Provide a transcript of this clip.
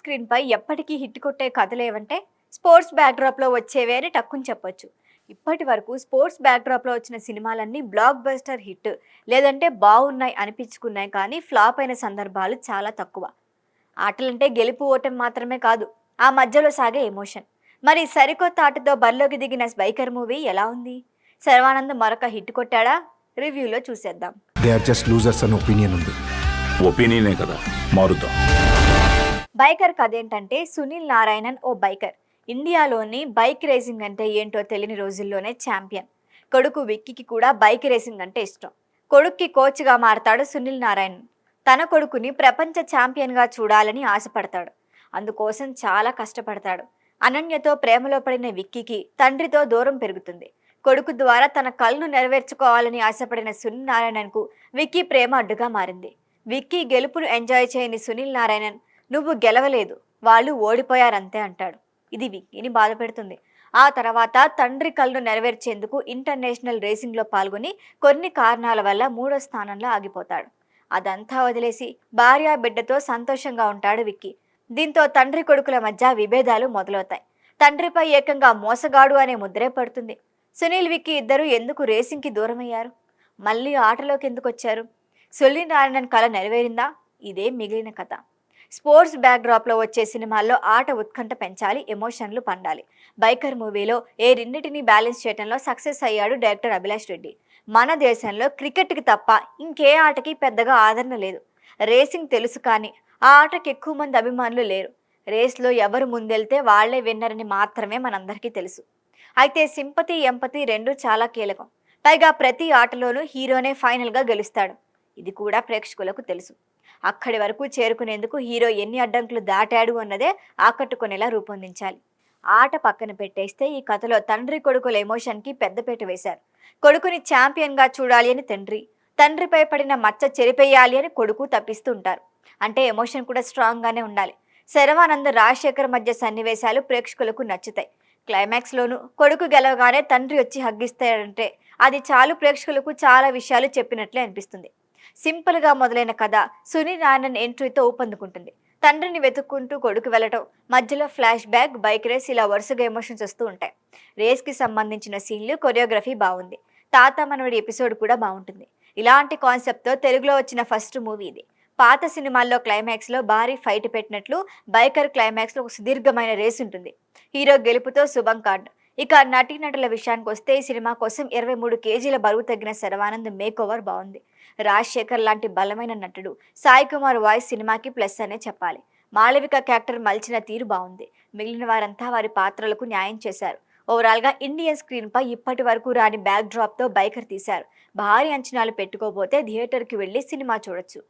Screen పై ఎప్పటికీ hit కొట్టే కథలేవంటే sports backdrop లో వచ్చేవే అని టక్కుని చెప్పొచ్చు. ఇప్పటి వరకు స్పోర్ట్స్ బ్యాక్డ్రాప్ లో వచ్చిన సినిమాలన్నీ బ్లాక్ బస్టర్ హిట్ లేదంటే బాగున్నాయి అనిపించుకున్నాయి, కానీ ఫ్లాప్ అయిన సందర్భాలు చాలా తక్కువ. ఆటలంటే గెలుపు ఓటమి మాత్రమే కాదు, ఆ మధ్యలో సాగే ఎమోషన్. మరి సరికొత్త ఆటతో బరిలోకి దిగిన స్పైకర్ మూవీ ఎలా ఉంది? శర్వానంద్ మరొక హిట్ కొట్టాడా? రివ్యూలో చూసేద్దాం. దే ఆర్ జస్ట్ లూజర్స్ అనే ఒపీనియన్ ఉంది. ఒపీనియనే కదా, మారుతాం. బైకర్ కథ ఏంటంటే, సునీల్ నారాయణన్ ఓ బైకర్. ఇండియాలోని బైక్ రేసింగ్ అంటే ఏంటో తెలియని రోజుల్లోనే ఛాంపియన్. కొడుకు విక్కీకి కూడా బైక్ రేసింగ్ అంటే ఇష్టం. కొడుక్కి కోచ్గా మారతాడు సునీల్ నారాయణన్. తన కొడుకుని ప్రపంచ ఛాంపియన్గా చూడాలని ఆశపడతాడు. అందుకోసం చాలా కష్టపడతాడు. అనన్యతో ప్రేమలో పడిన విక్కీకి తండ్రితో దూరం పెరుగుతుంది. కొడుకు ద్వారా తన కలను నెరవేర్చుకోవాలని ఆశపడిన సునీల్ నారాయణన్కు విక్కీ ప్రేమ అడ్డుగా మారింది. విక్కీ గెలుపును ఎంజాయ్ చేయని సునీల్ నారాయణన్, నువ్వు గెలవలేదు, వాళ్ళు ఓడిపోయారంతే అంటాడు. ఇది విక్కీని బాధపెడుతుంది. ఆ తర్వాత తండ్రి కలను నెరవేర్చేందుకు ఇంటర్నేషనల్ రేసింగ్లో పాల్గొని కొన్ని కారణాల వల్ల 3వ స్థానంలో ఆగిపోతాడు. అదంతా వదిలేసి భార్య బిడ్డతో సంతోషంగా ఉంటాడు విక్కీ. దీంతో తండ్రి కొడుకుల మధ్య విభేదాలు మొదలవుతాయి. తండ్రిపై ఏకంగా మోసగాడు అనే ముద్రే పడుతుంది. సునీల్ విక్కీ ఇద్దరు ఎందుకు రేసింగ్కి దూరమయ్యారు? మళ్ళీ ఆటలోకి ఎందుకు వచ్చారు? సునీల్ నారాయణన్ కళ నెరవేరిందా? ఇదే మిగిలిన కథ. స్పోర్ట్స్ బ్యాక్డ్రాప్లో వచ్చే సినిమాల్లో ఆట ఉత్కంఠ పెంచాలి, ఎమోషన్లు పండాలి. బైకర్ మూవీలో ఏ రెండింటిని బ్యాలెన్స్ చేయడంలో సక్సెస్ అయ్యాడు డైరెక్టర్ అభిలాష్ రెడ్డి. మన దేశంలో క్రికెట్కి తప్ప ఇంకే ఆటకి పెద్దగా ఆదరణ లేదు. రేసింగ్ తెలుసు, కానీ ఆ ఆటకి ఎక్కువ మంది అభిమానులు లేరు. రేస్లో ఎవరు ముందెళ్తే వాళ్లే విన్నరని మాత్రమే మనందరికీ తెలుసు. అయితే సింపతి, ఎంపతి రెండూ చాలా కీలకం. పైగా ప్రతి ఆటలోనూ హీరోనే ఫైనల్గా గెలుస్తాడు. ఇది కూడా ప్రేక్షకులకు తెలుసు. అక్కడి వరకు చేరుకునేందుకు హీరో ఎన్ని అడ్డంకులు దాటాడు అన్నదే ఆకట్టుకునేలా రూపొందించాలి. ఆట పక్కన పెట్టేస్తే ఈ కథలో తండ్రి కొడుకుల ఎమోషన్కి పెద్దపీట వేశారు. కొడుకుని ఛాంపియన్గా చూడాలి అని తండ్రి, తండ్రిపై పడిన మచ్చ చెరిపేయాలి అని కొడుకు తప్పిస్తూ ఉంటారు. అంటే ఎమోషన్ కూడా స్ట్రాంగ్గానే ఉండాలి. శర్వానంద్, రాజశేఖర్ మధ్య సన్నివేశాలు ప్రేక్షకులకు నచ్చుతాయి. క్లైమాక్స్లోనూ కొడుకు గెలవగానే తండ్రి వచ్చి హగ్గిస్తాడంటే అది చాలు, ప్రేక్షకులకు చాలా విషయాలు చెప్పినట్లే అనిపిస్తుంది. సింపుల్గా మొదలైన కథ సునీల్ నారాయణన్ ఎంట్రీతో ఊపందుకుంటుంది. తండ్రిని వెతుక్కుంటూ కొడుకు వెళ్ళటం, మధ్యలో ఫ్లాష్ బ్యాక్, బైక్ రేస్, ఇలా వరుసగా ఎమోషన్స్ వస్తూ ఉంటాయి. రేస్కి సంబంధించిన సీన్లు, కొరియోగ్రఫీ బాగుంది. తాత మనవడి ఎపిసోడ్ కూడా బాగుంటుంది. ఇలాంటి కాన్సెప్ట్తో తెలుగులో వచ్చిన ఫస్ట్ మూవీ ఇది. పాత సినిమాల్లో క్లైమాక్స్లో భారీ ఫైట్ పెట్టినట్లు బైకర్ క్లైమాక్స్లో ఒక సుదీర్ఘమైన రేస్ ఉంటుంది. హీరో గెలుపుతో శుభం కార్డ్. ఇక నటీనటుల విషయానికి వస్తే ఈ సినిమా కోసం 23 కేజీల బరువు తగ్గిన శర్వానంద్ మేకోవర్ బాగుంది. రాజశేఖర్ లాంటి బలమైన నటుడు సాయి కుమార్ వాయిస్ సినిమాకి ప్లస్ అనే చెప్పాలి. మాళవిక క్యారెక్టర్ మలిచిన తీరు బాగుంది. మిగిలిన వారంతా వారి పాత్రలకు న్యాయం చేశారు. ఓవరాల్గా ఇండియన్ స్క్రీన్ పై ఇప్పటి వరకు రాని బ్యాక్ డ్రాప్తో బైకర్ తీశారు. భారీ అంచనాలు పెట్టుకోబోతే థియేటర్కి వెళ్ళి సినిమా చూడొచ్చు.